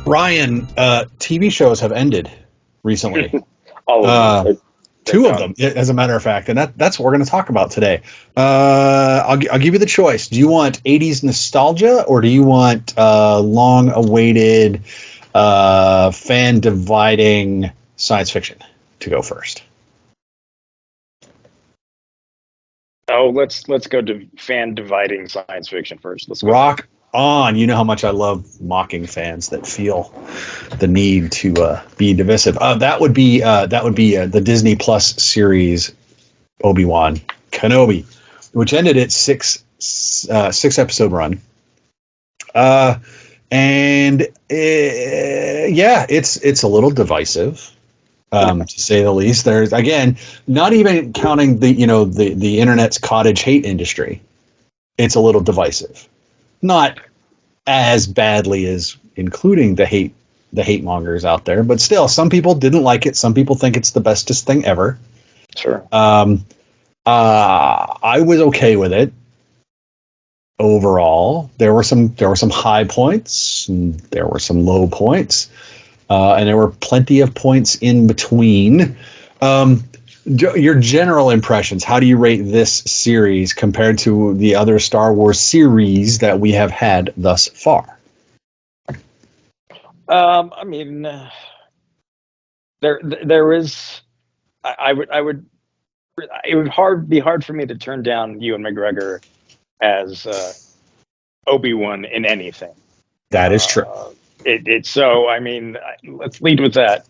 Ryan, TV shows have ended recently. All of them. Two of them, as a matter of fact, and that's what we're going to talk about today. I'll give you the choice. Do you want 80s nostalgia, or do you want long-awaited, fan-dividing science fiction to go first? Oh, let's go to fan-dividing science fiction first. Let's go. Rock on. You know how much I love mocking fans that feel the need to be divisive. That would be the Disney Plus series Obi-Wan Kenobi, which ended its six episode run. It's a little divisive, to say the least. There's, again, not even counting the internet's cottage hate industry. It's a little divisive. Not as badly as including the hate mongers out there, but still, some people didn't like it. Some people think it's the bestest thing ever. Sure. I was okay with it. Overall, there were some high points, and there were some low points, and there were plenty of points in between. Your general impressions, how do you rate this series compared to the other Star Wars series that we have had thus far? I mean, there is. It would be hard for me to turn down Ewan McGregor as Obi-Wan in anything. That is true. So I mean, let's lead with that.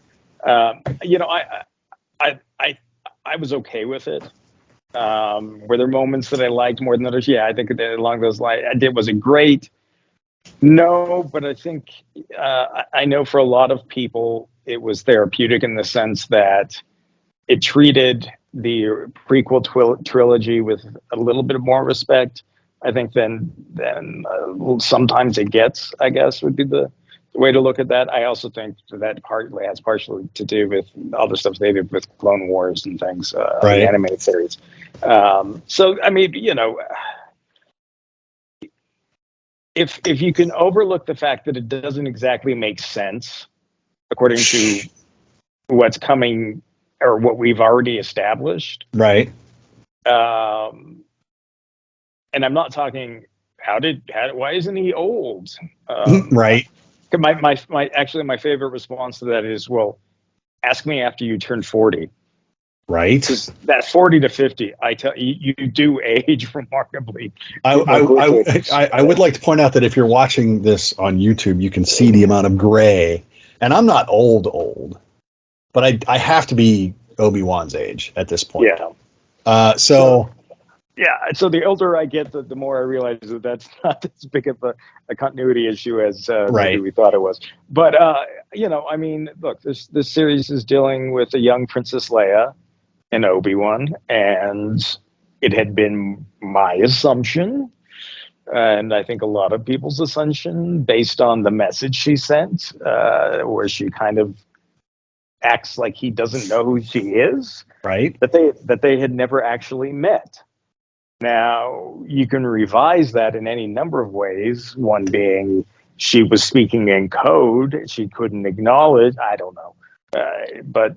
I was okay with it. Were there moments that I liked more than others? Yeah, I think along those lines, was it great? No, but I think I know for a lot of people it was therapeutic in the sense that it treated the prequel trilogy with a little bit more respect, I think, than sometimes it gets, I guess, would be the way to look at that. I also think that partly has partially to do with all the stuff they did with Clone Wars and things, right. The animated series. So, I mean, if you can overlook the fact that it doesn't exactly make sense according to what's coming or what we've already established, right? And I'm not talking why isn't he old? Right. My favorite response to that is, well, ask me after you turn 40. Right. That 40 to 50, I tell you, you do age remarkably. I would like to point out that if you're watching this on YouTube, you can see the amount of gray. And I'm not old, but I have to be Obi-Wan's age at this point. Yeah. So the older I get, the more I realize that that's not as big of a continuity issue as maybe we thought it was. But I mean, look, this series is dealing with a young Princess Leia and Obi-Wan, and it had been my assumption, and I think a lot of people's assumption, based on the message she sent, where she kind of acts like he doesn't know who she is, right? That they had never actually met. Now, you can revise that in any number of ways, one being she was speaking in code she couldn't acknowledge. I don't know. But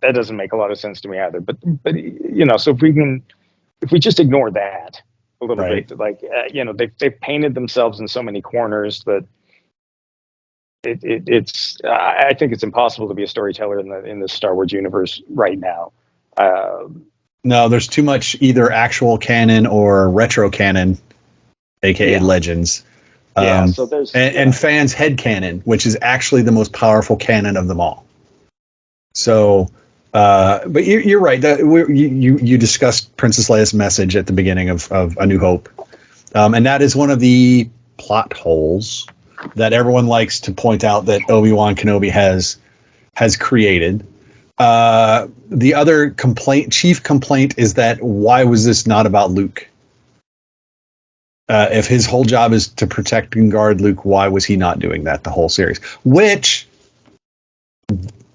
that doesn't make a lot of sense to me either. But so if we just ignore that a little bit, like, they've painted themselves in so many corners that I think it's impossible to be a storyteller in the Star Wars universe right now. No, there's too much either actual canon or retro canon, aka Legends. So there's and fans' head canon, which is actually the most powerful canon of them all. So, but you're right. You discussed Princess Leia's message at the beginning of A New Hope, and that is one of the plot holes that everyone likes to point out that Obi-Wan Kenobi has created. The other chief complaint is that why was this not about Luke? If his whole job is to protect and guard Luke, why was he not doing that the whole series? Which,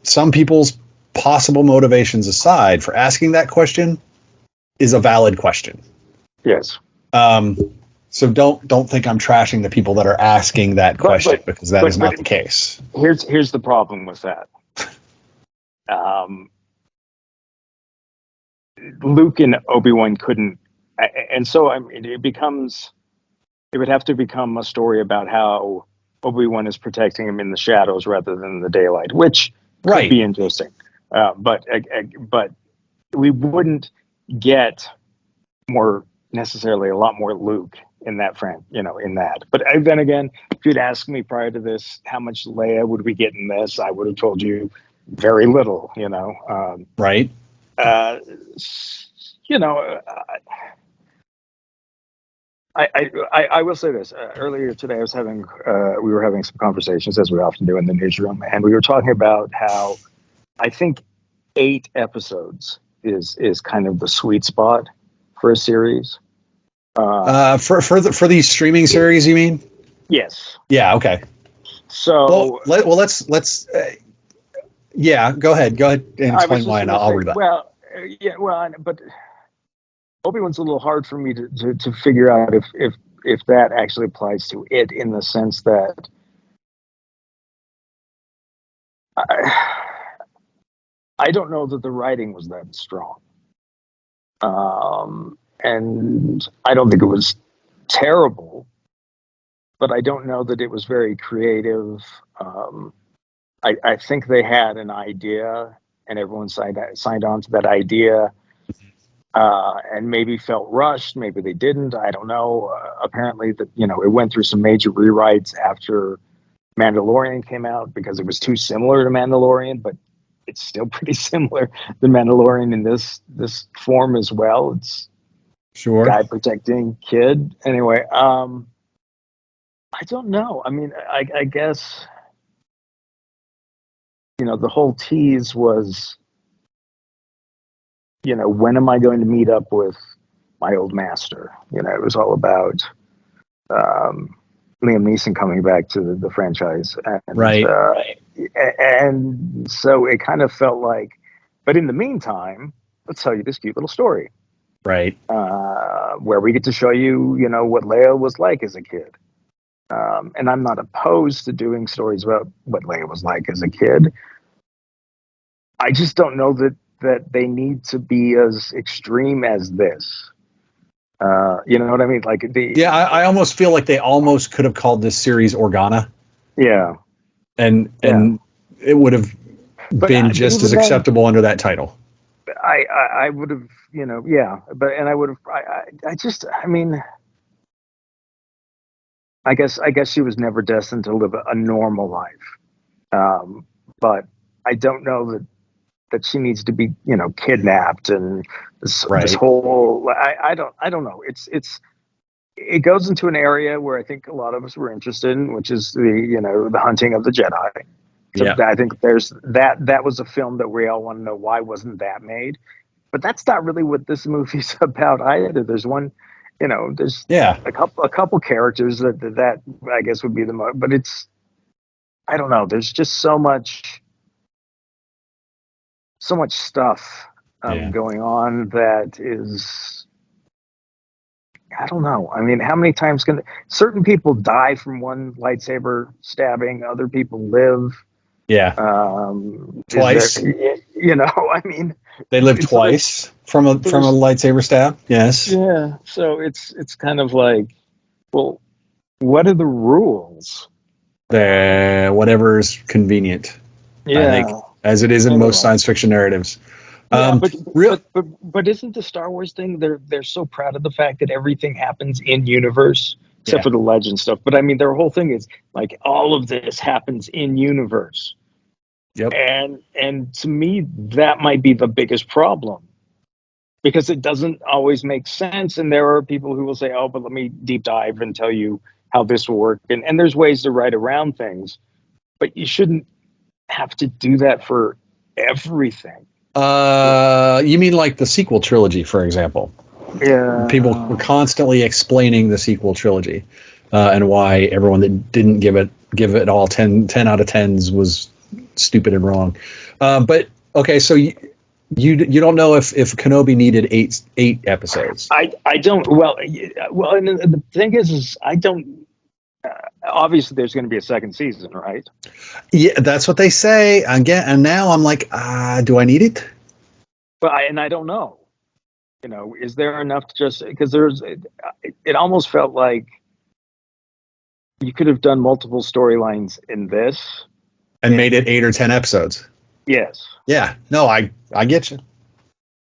some people's possible motivations aside, for asking that question, is a valid question. Yes. So don't think I'm trashing the people that are asking that question, because that is not the case. Here's the problem with that. Luke and Obi-Wan couldn't, and so I mean, it would have to become a story about how Obi-Wan is protecting him in the shadows rather than the daylight, which could be interesting. But we wouldn't get necessarily a lot more Luke in that in that. But then again, if you'd asked me prior to this, how much Leia would we get in this, I would have told you very little, Right. I will say this. Earlier today, we were having some conversations, as we often do in the newsroom, and we were talking about how I think 8 episodes is kind of the sweet spot for a series. For these streaming series, you mean? Yes. Yeah. Okay. So let's. Yeah. Go ahead and explain why, and I'll read that. Well, but Obi-Wan's a little hard for me to figure out if that actually applies to it, in the sense that I don't know that the writing was that strong. And I don't think it was terrible, but I don't know that it was very creative. I think they had an idea, and everyone signed on to that idea, and maybe felt rushed. Maybe they didn't. I don't know. Apparently, that it went through some major rewrites after Mandalorian came out, because it was too similar to Mandalorian, but it's still pretty similar to Mandalorian in this form as well. It's sure guy protecting kid. Anyway, I don't know. I mean, I guess the whole tease was, when am I going to meet up with my old master? It was all about Liam Neeson coming back to the franchise, and, right. And so it kind of felt like, but in the meantime, let's tell you this cute little story, right? Where we get to show you, what Leia was like as a kid. And I'm not opposed to doing stories about what Leia was like as a kid. I just don't know that they need to be as extreme as this. You know what I mean? Like I almost feel like they almost could have called this series Organa. Yeah. And it would have been just as acceptable under that title. I would have, I would have, I guess she was never destined to live a normal life. But I don't know that she needs to be, kidnapped, and this whole, I don't know. It goes into an area where I think a lot of us were interested in, which is the hunting of the Jedi. So I think there's that was a film that we all want to know, why wasn't that made? But that's not really what this movie's about either. There's one, there's a couple characters that I guess would be the most, but I don't know. There's just so much stuff going on that is, I don't know. I mean, how many times can certain people die from one lightsaber stabbing? Other people live. Yeah. Twice. I mean, they live twice from a lightsaber stab. Yes. Yeah. So it's kind of like, well, what are the rules? Whatever's convenient. Yeah. I think, as it is in most science fiction narratives. But isn't the Star Wars thing, they're so proud of the fact that everything happens in universe, except for the legend stuff. But I mean, their whole thing is like, all of this happens in universe. Yep. And to me, that might be the biggest problem, because it doesn't always make sense. And there are people who will say, oh, but let me deep dive and tell you how this will work. And there's ways to write around things, but you shouldn't have to do that for everything. You mean like the sequel trilogy, for example? Yeah. People were constantly explaining the sequel trilogy, and why everyone that didn't give it all 10 out of 10s was stupid and wrong. But okay, so You don't know if Kenobi needed eight episodes. I don't. Well, and the thing is I don't. Obviously, there's going to be a second season, right? Yeah, that's what they say. Again, and now I'm like, do I need it? But I don't know. Is there enough to just because it almost felt like you could have done multiple storylines in this and made it 8 or 10 episodes. Yes. Yeah. No, I get you.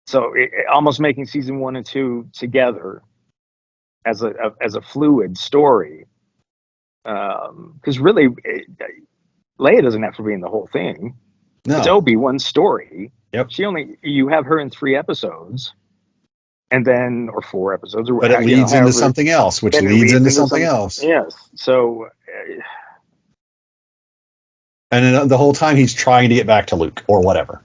So almost making season 1 and 2 together as a fluid story. Because really, Leia doesn't have to be in the whole thing. No. It's Obi-Wan's story. Yep. You have her in 3 episodes, and then or 4 episodes, or but it leads into something else, which leads into something else. Yes. So. And then the whole time he's trying to get back to Luke or whatever,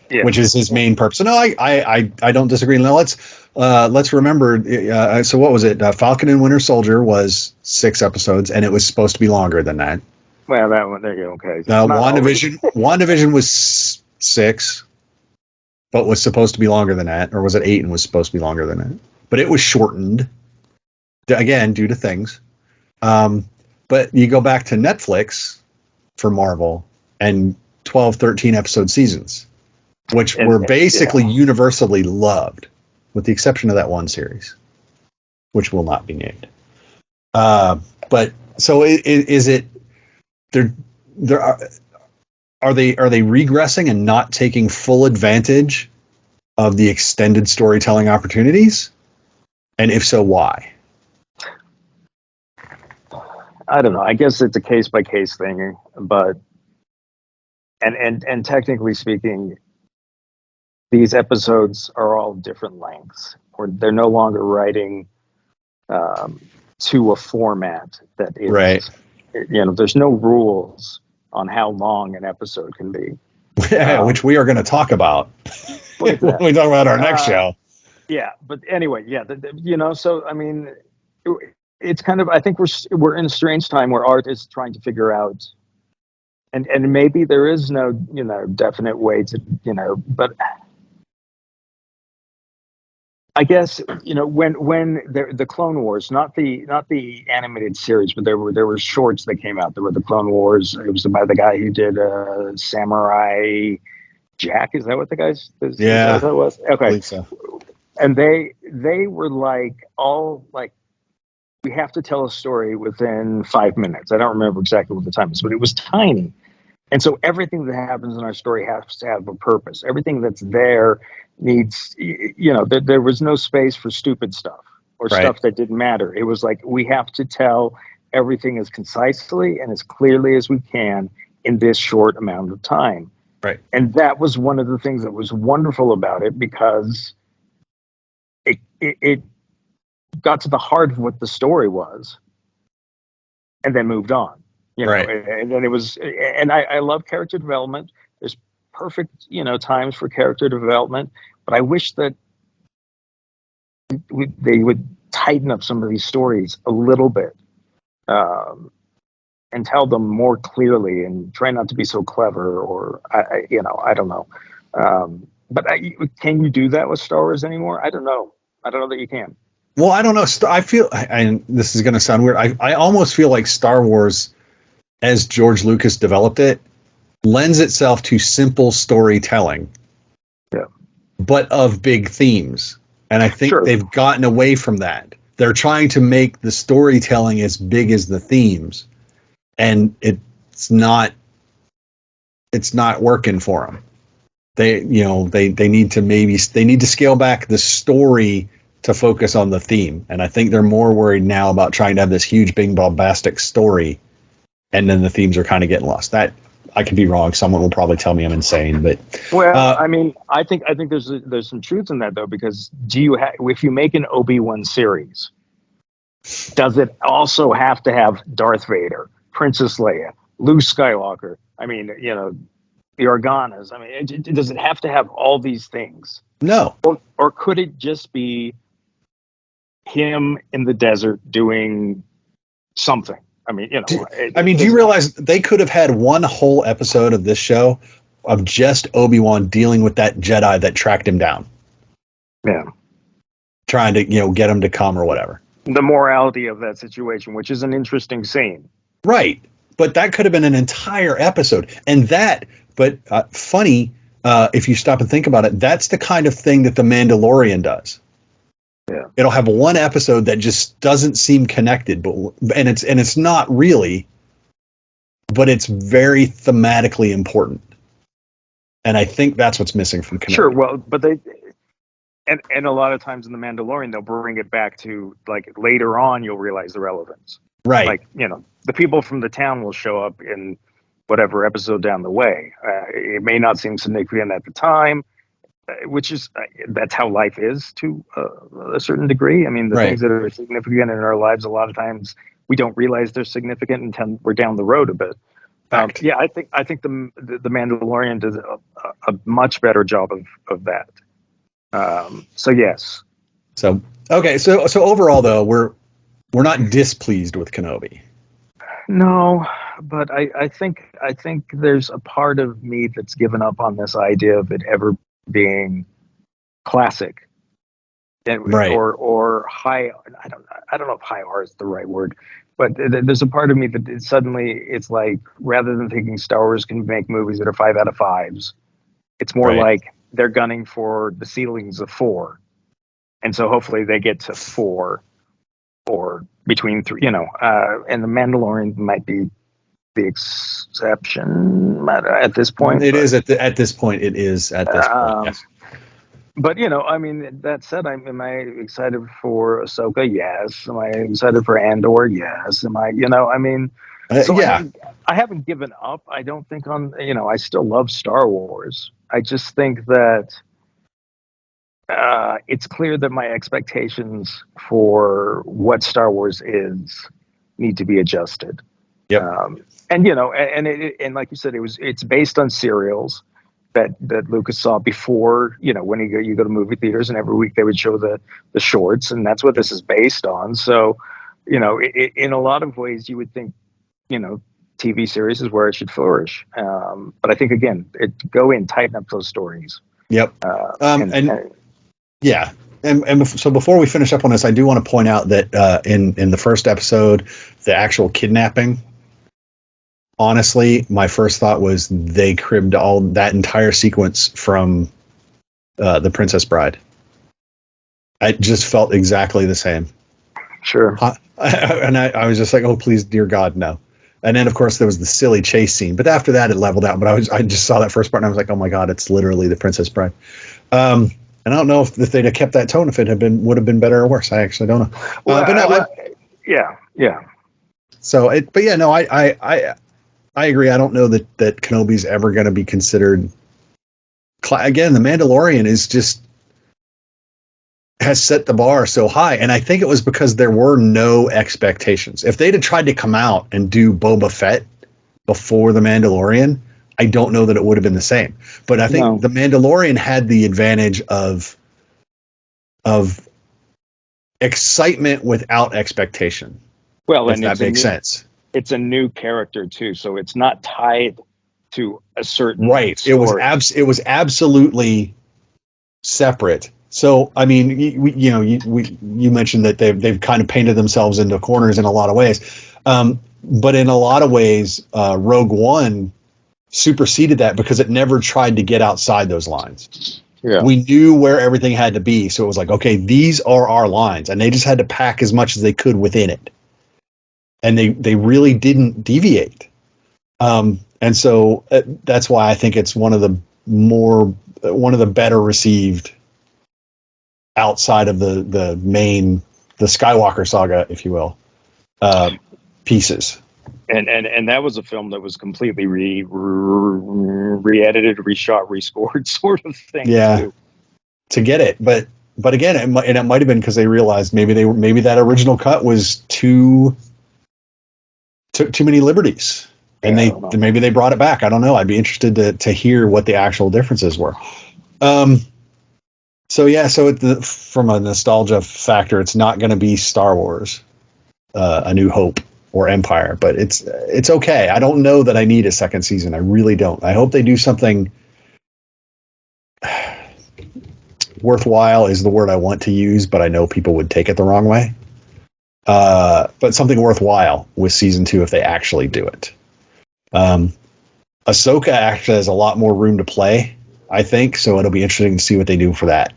which is his main purpose. So no, I don't disagree. Now let's remember. So what was it? Falcon and Winter Soldier was 6 episodes, and it was supposed to be longer than that. Well, that one there you go. Okay. WandaVision was 6, but was supposed to be longer than that, or was it 8 and was supposed to be longer than that? But it was shortened again due to things. But you go back to Netflix for Marvel and 12, 13 episode seasons, which were basically universally loved, with the exception of that one series, which will not be named. But so is it there are they regressing and not taking full advantage of the extended storytelling opportunities? And if so, why? I don't know. I guess it's a case by case thing, but and technically speaking, these episodes are all different lengths, or they're no longer writing to a format that is right. There's no rules on how long an episode can be. Which we are going to talk about when we talk about our next show. Yeah, but anyway, so I mean, it's kind of, I think we're in a strange time where art is trying to figure out, and maybe there is no definite way to but I guess when the Clone Wars, not the animated series, but there were shorts that came out. There were the Clone Wars. It was by the guy who did Samurai Jack. Is that what the guy's? Yeah, that was okay. I believe so. And they were all we have to tell a story within 5 minutes. I don't remember exactly what the time is, but it was tiny. And so everything that happens in our story has to have a purpose. Everything that's there needs, there was no space for stupid stuff or stuff that didn't matter. It was like, we have to tell everything as concisely and as clearly as we can in this short amount of time. Right. And that was one of the things that was wonderful about it, because it got to the heart of what the story was and then moved on. Right. And then it was, and I love character development. There's perfect, times for character development, but I wish that they would tighten up some of these stories a little bit, and tell them more clearly, and try not to be so clever, or I don't know. But can you do that with Star Wars anymore? I don't know that you can. Well, I don't know. I feel, and this is going to sound weird, I almost feel like Star Wars, as George Lucas developed it, lends itself to simple storytelling, but of big themes. And I think they've gotten away from that. They're trying to make the storytelling as big as the themes, and it's not working for them. They need to scale back the story to focus on the theme. And I think they're more worried now about trying to have this huge, big, bombastic story, and then the themes are kind of getting lost. That I could be wrong. Someone will probably tell me I'm insane, but I mean, I think there's some truth in that, though, because if you make an Obi-Wan series, does it also have to have Darth Vader, Princess Leia, Luke Skywalker? I mean, the Organas. I mean, does it have to have all these things? No. Or could it just be him in the desert doing something? I mean, do you realize they could have had one whole episode of this show just Obi-Wan dealing with that Jedi that tracked him down. Yeah. Trying to, get him to come or whatever. The morality of that situation, which is an interesting scene. Right. But that could have been an entire episode. Funny, if you stop and think about it, that's the kind of thing that The Mandalorian does. Yeah. It'll have one episode that just doesn't seem connected, and it's not really, but it's very thematically important. And I think that's what's missing from Kenobi. Sure, well, but and a lot of times in The Mandalorian, they'll bring it back to, like, later on, you'll realize the relevance. Right. Like, the people from the town will show up in whatever episode down the way. It may not seem significant at the time, which is, that's how life is to a certain degree. I mean, the things that are significant in our lives, a lot of times we don't realize they're significant until we're down the road a bit. Yeah, I think the Mandalorian does a much better job of that. So yes. So okay. So overall, though, we're not displeased with Kenobi. No, but I think there's a part of me that's given up on this idea of it ever being classic, Right. or high. I don't know if high R is the right word, but there's a part of me that suddenly it's like, rather than thinking Star Wars can make movies that are 5 out of 5s, it's more like they're gunning for the ceilings of 4, and so hopefully they get to 4 or between 3. And The Mandalorian might be the exception at this point. It is at this point. It is at this point. Yes. But I mean, that said, am I excited for Ahsoka? Yes. Am I excited for Andor? Yes. Am I? I mean, so yeah. I haven't given up. I don't think I still love Star Wars. I just think that it's clear that my expectations for what Star Wars is need to be adjusted. Yep. And like you said, it's based on serials that Lucas saw before, when you go to movie theaters, and every week they would show the shorts, and that's what this is based on. So, in a lot of ways you would think, TV series is where it should flourish. But I think, again, tighten up those stories. Yep. Yeah. And so before we finish up on this, I do want to point out that in the first episode, the actual kidnapping, honestly, my first thought was they cribbed all that entire sequence from The Princess Bride. It just felt exactly the same. Sure. And I was just like, oh, please, dear God, no. And then, of course, there was the silly chase scene. But after that, it leveled out. But I just saw that first part, and I was like, oh, my God, it's literally The Princess Bride. And I don't know if they'd have kept that tone, if it would have been better or worse. I actually don't know. Yeah. So, I agree. I don't know that Kenobi's ever going to be considered. Again, The Mandalorian has set the bar so high, and I think it was because there were no expectations. If they'd have tried to come out and do Boba Fett before The Mandalorian, I don't know that it would have been the same. But I think The Mandalorian had the advantage of excitement without expectation. Well, if that makes sense. It's a new character too, so it's not tied to a certain story. It was absolutely separate. So, I mean, you mentioned that they've kind of painted themselves into corners in a lot of ways, but in a lot of ways, Rogue One superseded that because it never tried to get outside those lines. Yeah. We knew where everything had to be, so it was like, okay, these are our lines, and they just had to pack as much as they could within it, and they really didn't deviate. And so that's why I think it's one of the better received outside of the main, the Skywalker saga, if you will, pieces. And that was a film that was completely re-edited, reshot, rescored sort of thing. Yeah, too. To get it, but again, it might have been because they realized maybe that original cut was took too many liberties, and maybe they brought it back. I don't know. I'd be interested to hear what the actual differences were. So from a nostalgia factor, it's not going to be Star Wars, A New Hope. or Empire, but it's okay. I don't know that I need a second season. I really don't. I hope they do something worthwhile is the word I want to use, but I know people would take it the wrong way. But something worthwhile with season 2 if they actually do it. Ahsoka actually has a lot more room to play, I think, so it'll be interesting to see what they do for that.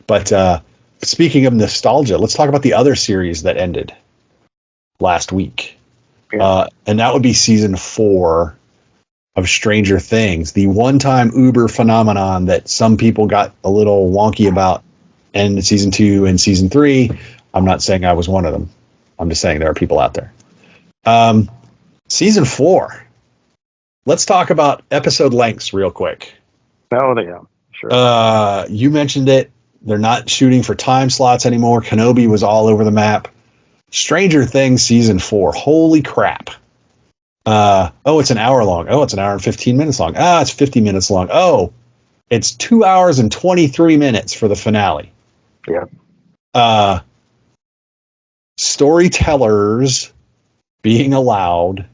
But speaking of nostalgia, let's talk about the other series that ended last week. Yeah. And that would be season 4 of Stranger Things, the one-time Uber phenomenon that some people got a little wonky about in season 2 and season 3. I'm not saying I was one of them. I'm just saying there are people out there. Season 4. Let's talk about episode lengths real quick. Oh, yeah, sure. You mentioned it. They're not shooting for time slots anymore. Kenobi was all over the map. Stranger Things season 4. Holy crap. It's an hour long. Oh, it's an hour and 15 minutes long. It's 50 minutes long. Oh, it's 2 hours and 23 minutes for the finale. Yeah. Storytellers being allowed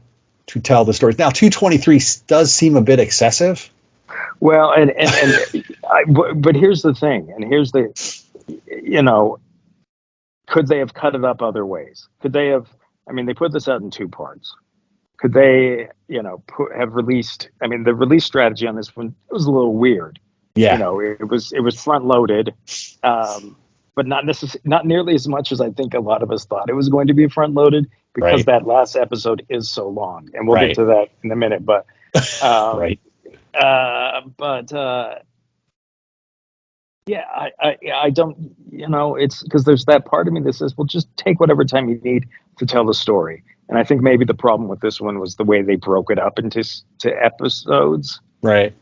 to tell the stories. Now, 223 does seem a bit excessive. Well, but here's the thing, and here's the, could they have cut it up other ways? Could they have? I mean, they put this out in 2 parts. Could they, have released? I mean, the release strategy on this one was a little weird. Yeah. It was front loaded, but not nearly as much as I think a lot of us thought it was going to be front loaded, because that last episode is so long, and we'll get to that in a minute. But right. Yeah, I don't, it's because there's that part of me that says, well, just take whatever time you need to tell the story. And I think maybe the problem with this one was the way they broke it up into episodes. Right.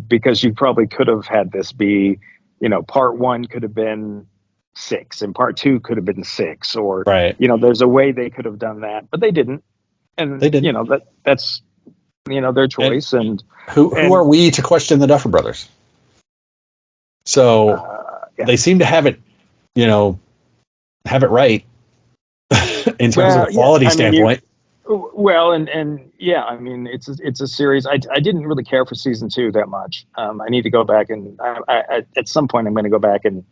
Because you probably could have had this be, part 1 could have been 6 and part 2 could have been 6, or, there's a way they could have done that, but they didn't. And, they didn't. That's, their choice. And who are we to question the Duffer Brothers? So they seem to have it, right in terms of a quality standpoint. It's a series. I didn't really care for season 2 that much. I need to go back and I at some point I'm going to go back and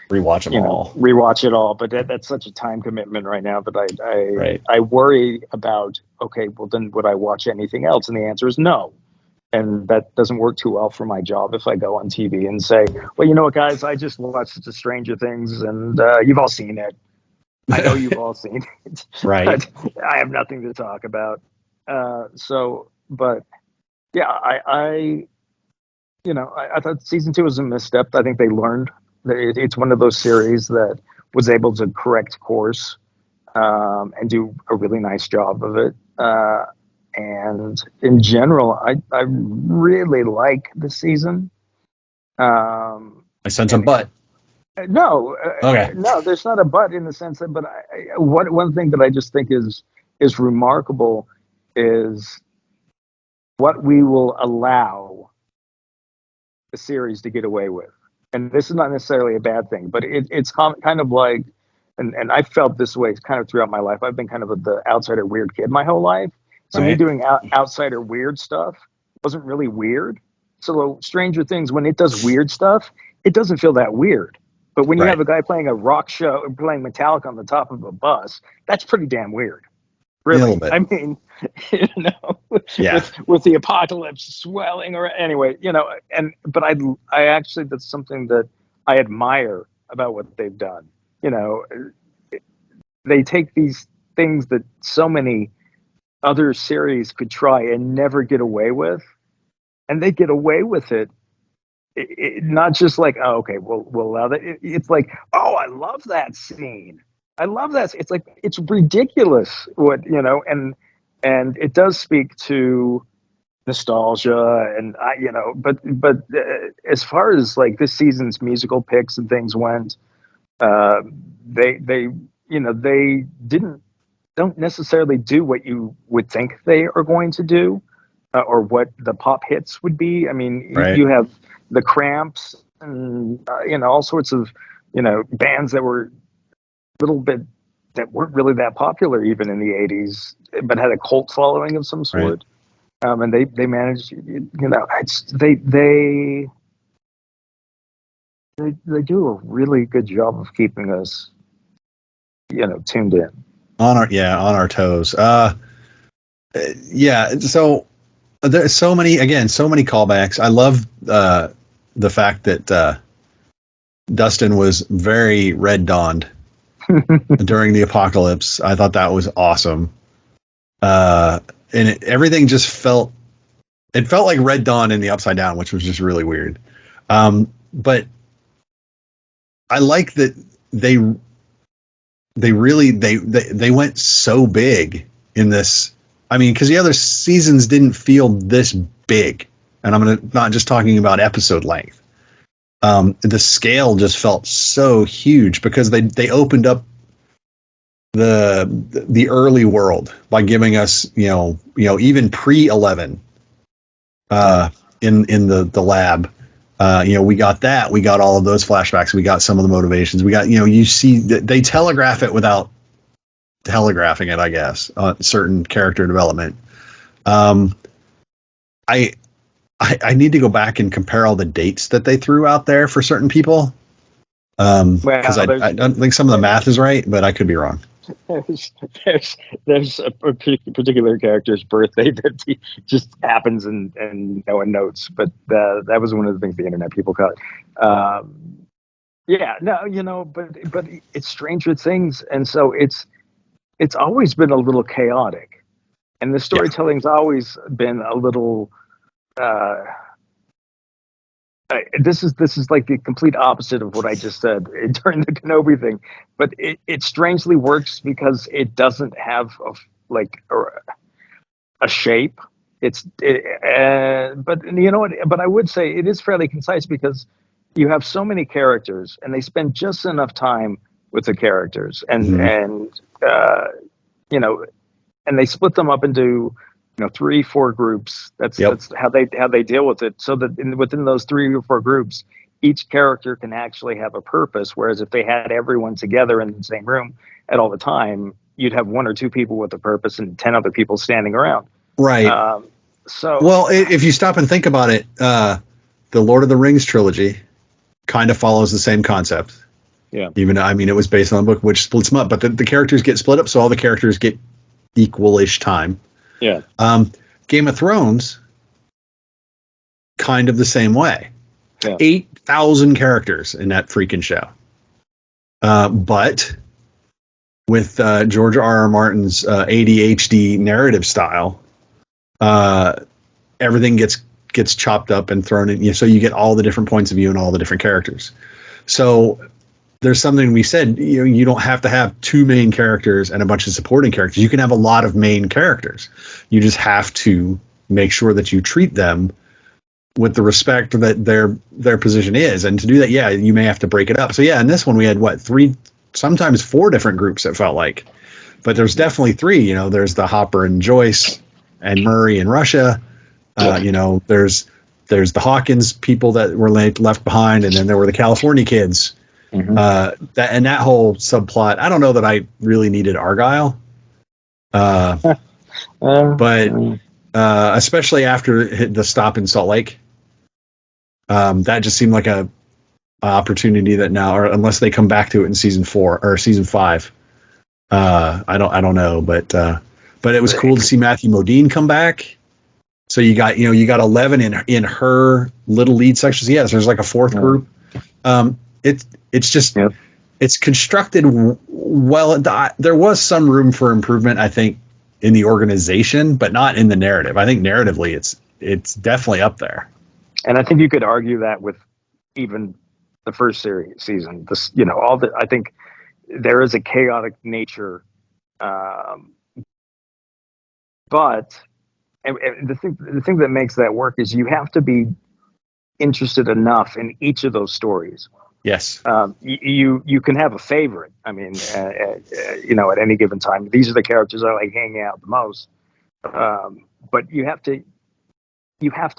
rewatch them all. Rewatch it all, but that's such a time commitment right now that I worry about. Okay, well then would I watch anything else? And the answer is no. And that doesn't work too well for my job if I go on TV and say, well, you know what, guys, I just watched the Stranger Things, and you've all seen it. I know you've all seen it. Right. But I have nothing to talk about. But yeah, I thought season 2 was a misstep. I think they learned. It's one of those series that was able to correct course and do a really nice job of it. And in general, I really like the season. I sense a but. No. Okay. No, there's not a but in the sense that. But one thing that I just think is remarkable is what we will allow the series to get away with. And this is not necessarily a bad thing, but it's kind of like, and I felt this way kind of throughout my life. I've been kind of the outsider weird kid my whole life. So me doing outsider weird stuff wasn't really weird. So Stranger Things, when it does weird stuff, it doesn't feel that weird. But when you have a guy playing a rock show, playing Metallica on the top of a bus, that's pretty damn weird. Really. I mean, with the apocalypse swelling, or anyway, but I actually, that's something that I admire about what they've done. They take these things that so many other series could try and never get away with, and they get away with it. Not just like, oh, okay, we'll allow that. It's like, oh, I love that scene. I love that. It's like, it's ridiculous and it does speak to nostalgia and but as far as like this season's musical picks and things went, they don't necessarily do what you would think they are going to do, or what the pop hits would be. I mean, you have the Cramps and all sorts of bands that were a little bit that weren't really that popular even in the 80s, but had a cult following of some Right. sort. And they managed, they do a really good job of keeping us, tuned in. On our toes. Yeah. So there's so many callbacks. I love the fact that Dustin was very Red Dawned during the apocalypse. I thought that was awesome. And everything just felt like Red Dawn in the Upside Down, which was just really weird. But I like that they went so big in this. I mean, because the other seasons didn't feel this big, and I'm not just talking about episode length. The scale just felt so huge because they opened up the early world by giving us even pre-11 in the lab. We got that. We got all of those flashbacks. We got some of the motivations. We got, you see that they telegraph it without telegraphing it, I guess, certain character development. I need to go back and compare all the dates that they threw out there for certain people. Because I don't think some of the math is right, but I could be wrong. There's a particular character's birthday that just happens and no one notes, but that was one of the things the internet people caught. But it's Stranger Things, and so it's always been a little chaotic, and the storytelling's always been a little. This is like the complete opposite of what I just said during the Kenobi thing, but it strangely works because it doesn't have a shape. But you know what? But I would say it is fairly concise because you have so many characters and they spend just enough time with the characters, and and they split them up into 3-4 groups. That's how they deal with it. So that within those 3 or 4 groups, each character can actually have a purpose. Whereas if they had everyone together in the same room at all the time, you'd have 1 or 2 people with a purpose and 10 other people standing around. Right. If you stop and think about it, the Lord of the Rings trilogy kind of follows the same concept. Yeah. Even it was based on a book which splits them up, but the characters get split up, so all the characters get equal-ish time. Yeah. Game of Thrones, kind of the same way. Yeah. 8,000 characters in that freaking show. But with George R.R. Martin's ADHD narrative style, everything gets chopped up and thrown in. So you get all the different points of view and all the different characters. So there's something we said, you don't have to have 2 main characters and a bunch of supporting characters. You can have a lot of main characters. You just have to make sure that you treat them with the respect that their position is. And to do that, you may have to break it up. So in this one we had 3, sometimes 4 different groups, it felt like. But there's definitely 3, there's the Hopper and Joyce and Murray and Russia. There's the Hawkins people that were left behind, and then there were the California kids. Mm-hmm. That whole subplot, I don't know that I really needed Argyle, but especially after the stop in Salt Lake, that just seemed like a opportunity that now, or unless they come back to it in season 4 or season 5, I don't know, but it was cool to see Matthew Modine come back. So you got 11 in her little lead sections. Yes, there's like a 4th group. It's just it's constructed well. There was some room for improvement, I think, in the organization, but not in the narrative. I think narratively, it's definitely up there. And I think you could argue that with even the first season. I think there is a chaotic nature, but the thing that makes that work is you have to be interested enough in each of those stories. Yes. You can have a favorite. I mean, at any given time, these are the characters I like hanging out the most. But you have to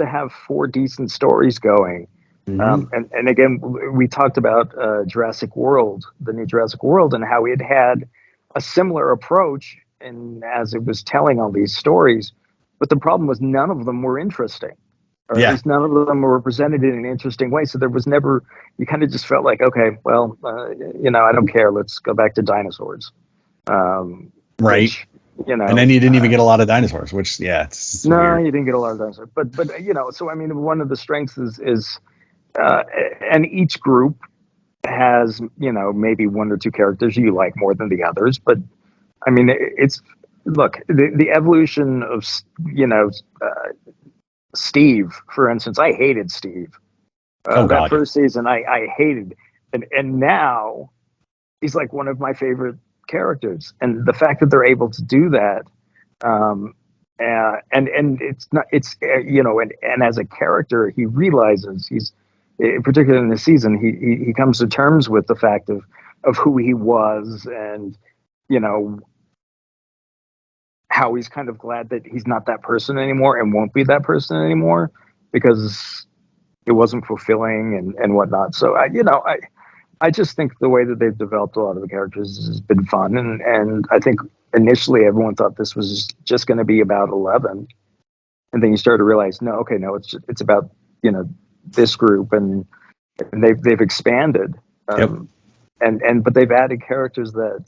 have 4 decent stories going. Mm-hmm. And again, we talked about Jurassic World, the new Jurassic World, and how it had a similar approach, and as it was telling all these stories, but the problem was none of them were interesting, or at Yeah. least none of them were presented in an interesting way. So there was never, you kind of just felt like, okay, well, I don't care. Let's go back to dinosaurs. Right. Which, And then you didn't even get a lot of dinosaurs, which, it's no, weird. you didn't get a lot of dinosaurs. But so I mean, one of the strengths is and each group has, maybe one or two characters you like more than the others. But I mean, it's, look, the evolution of, Steve, for instance. I hated Steve. Oh, That God. first season, I hated. And now he's like one of my favorite characters. And the fact that they're able to do that, and it's not, it's, and as a character, he realizes particularly in this season, he comes to terms with the fact of who he was, and, how he's kind of glad that he's not that person anymore and won't be that person anymore because it wasn't fulfilling and whatnot. So I just think the way that they've developed a lot of the characters has been fun. And I think initially everyone thought this was just going to be about 11. And then you start to realize, no, it's about, this group, and they've expanded. Yep. But they've added characters that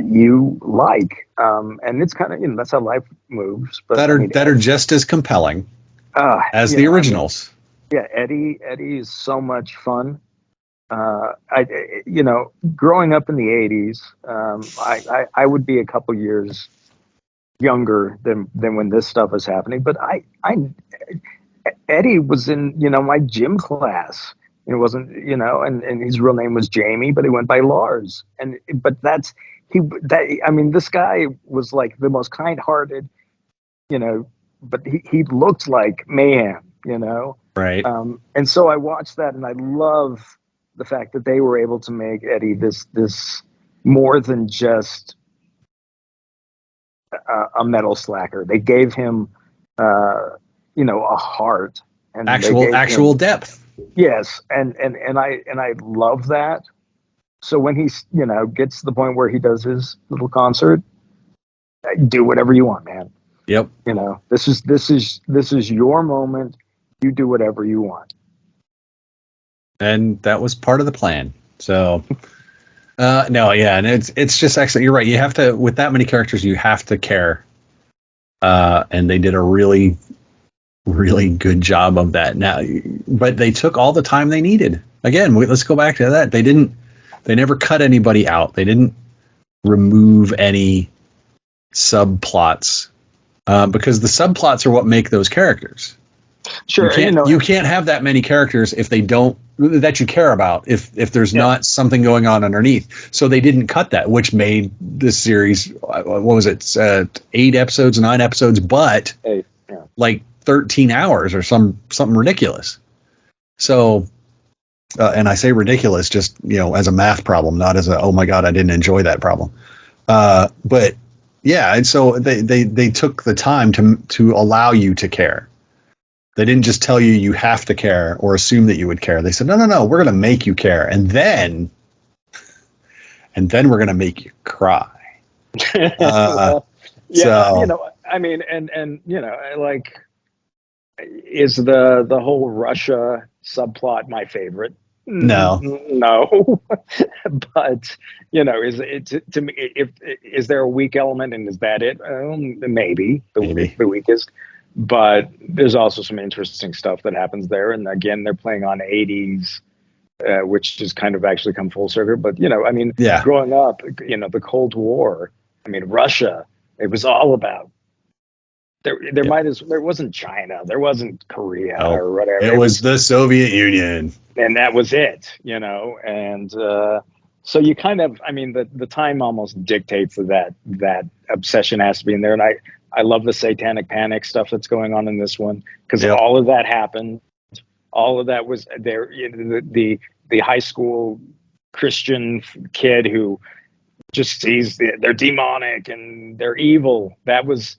you like. And it's kind of, that's how life moves. But that are just as compelling as the originals. Eddie is so much fun. Growing up in the 80s, I would be a couple years younger than when this stuff was happening. But Eddie was in, my gym class. It wasn't, and his real name was Jamie, but he went by Lars. But this guy was like the most kind-hearted, but he looked like mayhem, Right. And so I watched that, and I love the fact that they were able to make Eddie this more than just a metal slacker. They gave him, a heart, and actual depth. Yes, and I love that. So when he's, gets to the point where he does his little concert, do whatever you want, man. Yep. This is your moment. You do whatever you want. And that was part of the plan. So, and it's just excellent. You're right. You have to, with that many characters, you have to care. And they did a really, really good job of that. Now, but they took all the time they needed. Again, let's go back to that. They never cut anybody out. They didn't remove any subplots, because the subplots are what make those characters. Sure. You can't have that many characters if they don't, that you care about, if there's not something going on underneath. So they didn't cut that, which made this series, what was it, 8 episodes, 9 episodes, but 8, like 13 hours or something ridiculous. So, and I say ridiculous just, as a math problem, not as oh my God, I didn't enjoy that problem. But yeah, and so they took the time to allow you to care. They didn't just tell you have to care or assume that you would care. They said, no, we're going to make you care. And then we're going to make you cry. So, like, is the whole Russia subplot my favorite? No, but is it, to me, is there a weak element, and is that it? Maybe the weakest. But there's also some interesting stuff that happens there, and again, they're playing on 80s, which has kind of actually come full circle. But growing up, the Cold War, Russia, it was all about. There wasn't China, there wasn't Korea or whatever. It was the Soviet Union, and that was it, And so you kind of, the time almost dictates that obsession has to be in there. And I love the satanic panic stuff that's going on in this one, because all of that happened. All of that was there. The high school Christian kid who just sees they're demonic and they're evil. That was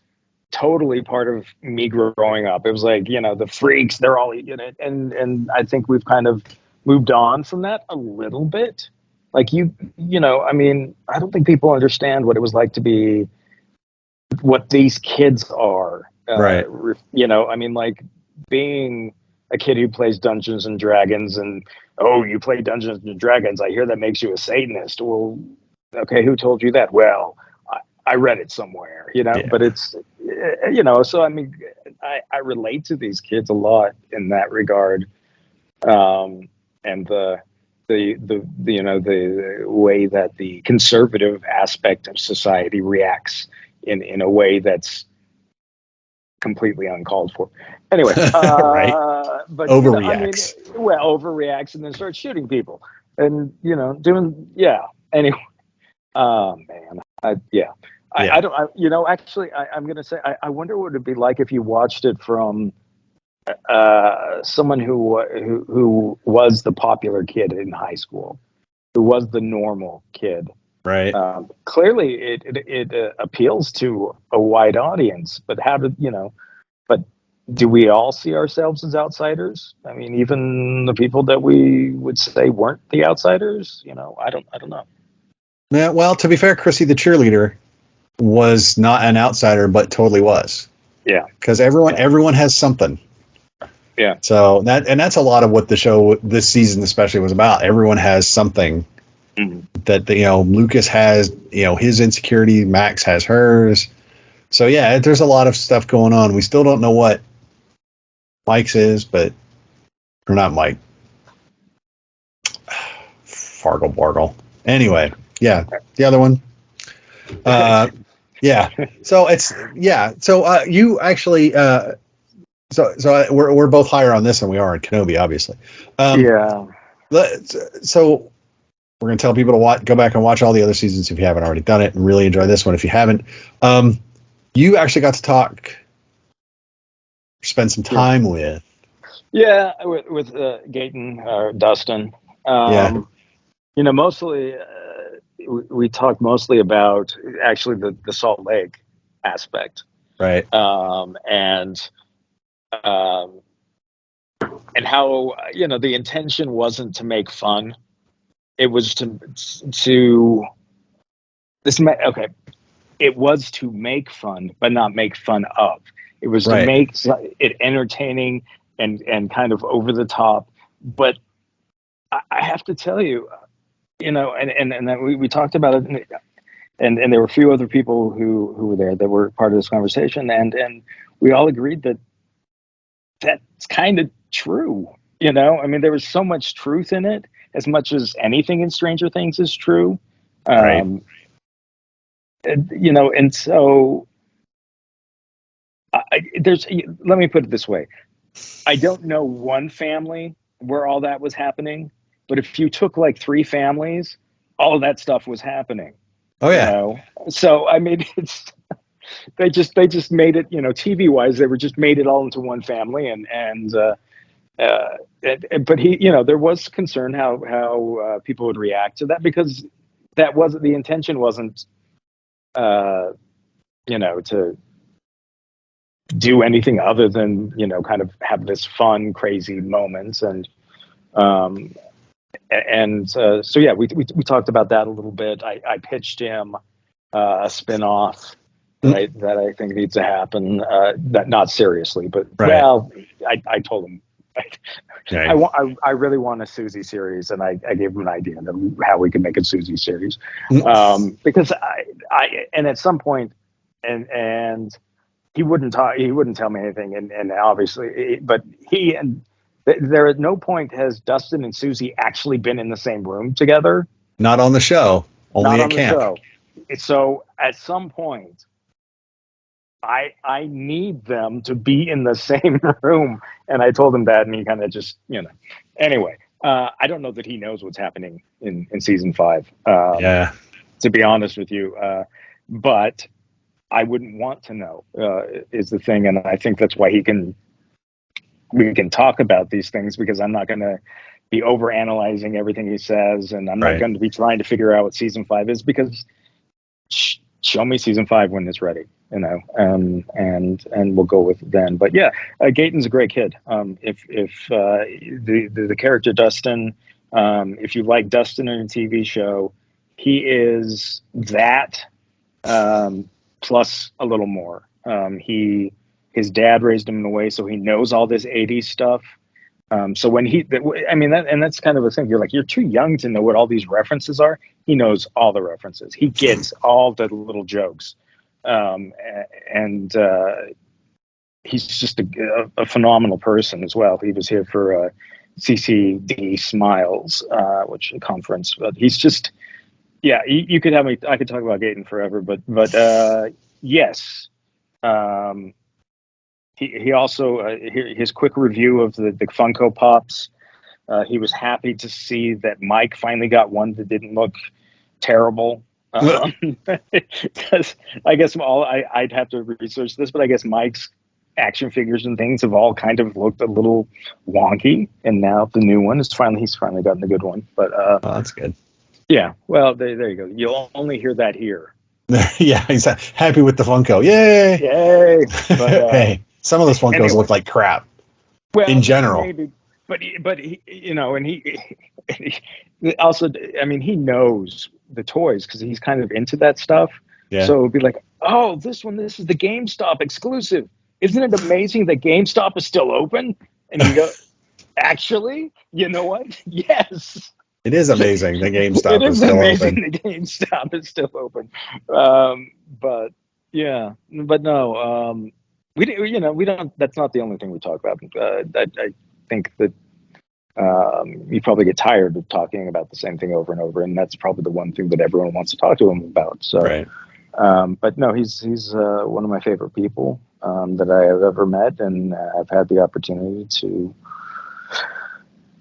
totally part of me growing up. It was like, the freaks, they're all in it. And I think we've kind of moved on from that a little bit. like I mean, I don't think people understand what it was like to be what these kids are. Right. I mean, like being a kid who plays Dungeons and Dragons, and oh, you play Dungeons and Dragons. I hear that makes you a Satanist. Well, okay, who told you that? Well, I read it somewhere, Yeah. but it's, so I mean, I relate to these kids a lot in that regard. And the way that the conservative aspect of society reacts in a way that's completely uncalled for. Anyway, Right. but I mean, Overreacts. well, overreacts and then starts shooting people, and Anyway, oh man, yeah. Yeah. I don't. Actually, I'm gonna say I wonder what it'd be like if you watched it from someone who was the popular kid in high school, who was the normal kid. Right. Clearly, it appeals to a wide audience, but But do we all see ourselves as outsiders? I mean, even the people that we would say weren't the outsiders. I don't know. Yeah. Well, to be fair, Chrissy the cheerleader was not an outsider, but totally was. Yeah. Because everyone has something. Yeah. So that's a lot of what the show this season especially was about. Everyone has something that Lucas has, his insecurity, Max has hers. So yeah, there's a lot of stuff going on. We still don't know what Mike's is, or not Mike. Fargle Bargle. Anyway, yeah, the other one. Yeah. So you actually we're both higher on this than we are on Kenobi, obviously. Yeah. So we're going to tell people to go back and watch all the other seasons if you haven't already done it, and really enjoy this one if you haven't. You actually got to spend some time with. Yeah, with Gaten or Dustin. Mostly we talked mostly about actually the Salt Lake aspect, right? And how the intention wasn't to make fun; it was okay. It was to make fun, but not make fun of. It was to make it entertaining and kind of over the top. But I have to tell you, and we talked about it, and there were a few other people who were there that were part of this conversation, and we all agreed that that's kind of true. I mean, there was so much truth in it, as much as anything in Stranger Things is true. Right. And so let me put it this way. I don't know one family where all that was happening, but if you took like 3 families, all of that stuff was happening. Oh yeah. So I mean, they just made it, TV wise, they were just made it all into one family, but there was concern how people would react to that, because that wasn't the intention. Wasn't to do anything other than kind of have this fun, crazy moments, so yeah, we talked about that a little bit. I pitched him a spin-off that I think needs to happen. Not seriously, but well, I told him I really want a Susie series, and I gave him an idea of how we could make a Susie series, because I at some point and he wouldn't talk. He wouldn't tell me anything, and obviously, but there at no point has Dustin and Susie actually been in the same room together. Not on the show. Only at camp. So at some point, I need them to be in the same room, and I told him that, and he kind of just Anyway, I don't know that he knows what's happening in season 5. To be honest with you, but I wouldn't want to know is the thing, and I think that's why we can talk about these things, because I'm not going to be over analyzing everything he says, and I'm not going to be trying to figure out what season 5 is, because show me season 5 when it's ready, and we'll go with it then. But yeah, Gaten's a great kid. If the character Dustin If you like Dustin in a TV show, he is that plus a little more. His dad raised him in a way so he knows all this 80s stuff. So when that's kind of a thing. You're like, you're too young to know what all these references are. He knows all the references. He gets all the little jokes. And he's just a phenomenal person as well. He was here for CCD Smiles, which is a conference, but he's just, yeah, you could have me. I could talk about Gaten forever, but yes. He also his quick review of the Funko Pops. He was happy to see that Mike finally got one that didn't look terrible. Because I guess I'd have to research this, but I guess Mike's action figures and things have all kind of looked a little wonky, and now the new one is he's finally gotten the good one. But that's good. Yeah, well, there you go. You'll only hear that here. Yeah, he's happy with the Funko. Yay! But, hey, some of those Funkos look like crap. Well, in general, maybe, but he, and he also, I mean, he knows the toys because he's kind of into that stuff. Yeah. So it'd be like, oh, this is the GameStop exclusive. Isn't it amazing that GameStop is still open? And you go, actually, you know what? Yes. It is amazing that GameStop is still open. The GameStop is still open. But yeah, but no, we don't. That's not the only thing we talk about. I think that you probably get tired of talking about the same thing over and over, and that's probably the one thing that everyone wants to talk to him about. So, right. But no, he's one of my favorite people that I have ever met, and I've had the opportunity to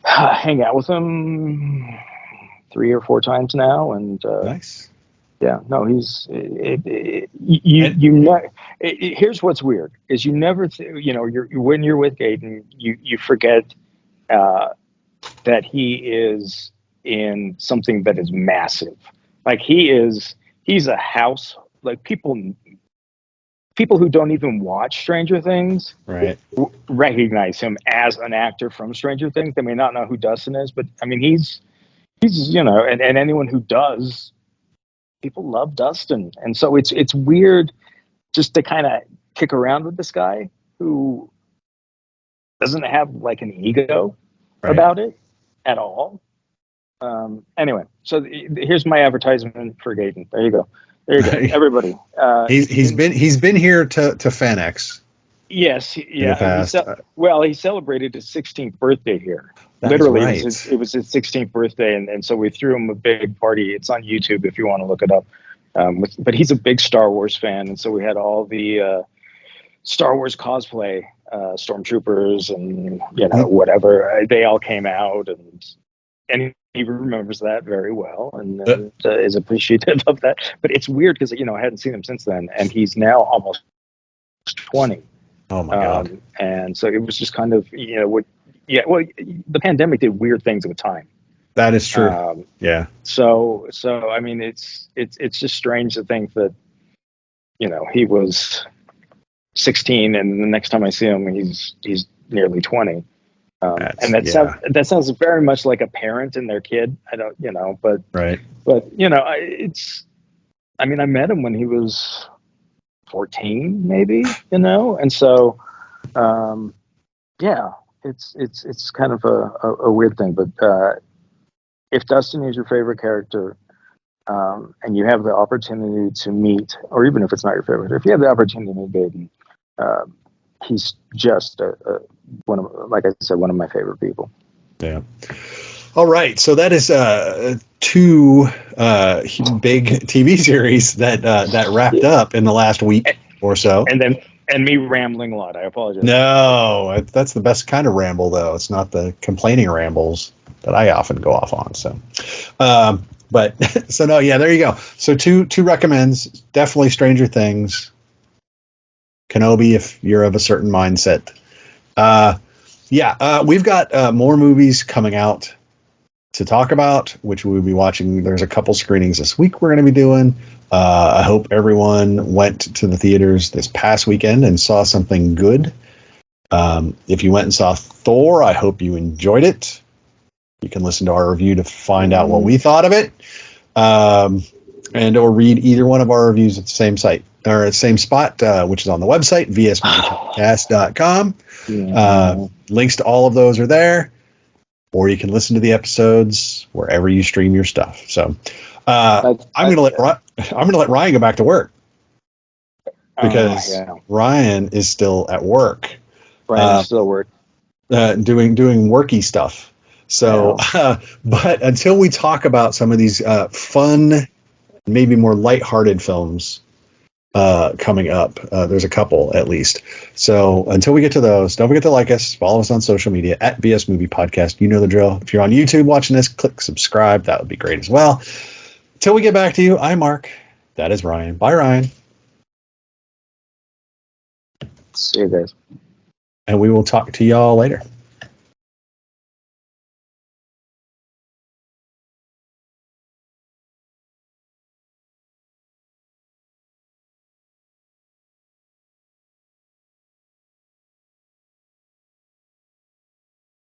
hang out with him 3 or 4 times now, and nice. Yeah, no, he's here's what's weird is you never when you're with Gaten, you forget that he is in something that is massive. Like he's a house, like people who don't even watch Stranger Things recognize him as an actor from Stranger Things. They may not know who Dustin is, but I mean, he's and anyone who does, people love Dustin. And so it's weird just to kind of kick around with this guy who doesn't have like an ego about it at all. Anyway, so here's my advertisement for Gaten. There you go. Everybody. He's been here to FanX. Yes, yeah. He celebrated his 16th birthday here. Literally, right. It was his 16th birthday, and so we threw him a big party. It's on YouTube if you want to look it up. But he's a big Star Wars fan, and so we had all the Star Wars cosplay, stormtroopers, and whatever. They all came out, and he remembers that very well, and is appreciative of that. But it's weird because I hadn't seen him since then, and he's now almost 20. Oh my God! And so it was just kind of the pandemic did weird things with time. That is true. Yeah. So I mean, it's just strange to think that he was 16, and the next time I see him, he's nearly 20. And that sounds very much like a parent and their kid. I don't, but right. But I met him when he was 14, maybe, and so, it's kind of a weird thing. But if Dustin is your favorite character, and you have the opportunity to meet, or even if it's not your favorite, if you have the opportunity to meet Gaten, he's just one of my favorite people. Yeah. All right, so that is 2 big TV series that wrapped up in the last week or so. And me rambling a lot. I apologize. No, that's the best kind of ramble, though. It's not the complaining rambles that I often go off on. So, there you go. So two recommends. Definitely Stranger Things. Kenobi, if you're of a certain mindset. We've got more movies coming out to talk about, which we'll be watching. There's a couple screenings this week we're going to be doing. I hope everyone went to the theaters this past weekend and saw something good. If you went and saw Thor, I hope you enjoyed it. You can listen to our review to find out what we thought of it, and or read either one of our reviews at the same site or at the same spot, which is on the website, vsmoviepodcast.com. Links to all of those are there, or you can listen to the episodes wherever you stream your stuff. So I'm going to let Ryan go back to work because Ryan is still at work. Ryan is still at work. Doing worky stuff. So, but until we talk about some of these fun, maybe more lighthearted films coming up, there's a couple at least. So until we get to those, don't forget to like us, follow us on social media at BS Movie Podcast. You know the drill. If you're on YouTube watching this, click subscribe. That would be great as well. Till we get back to you, I'm Mark. That is Ryan. Bye, Ryan. See you guys. And we will talk to y'all later.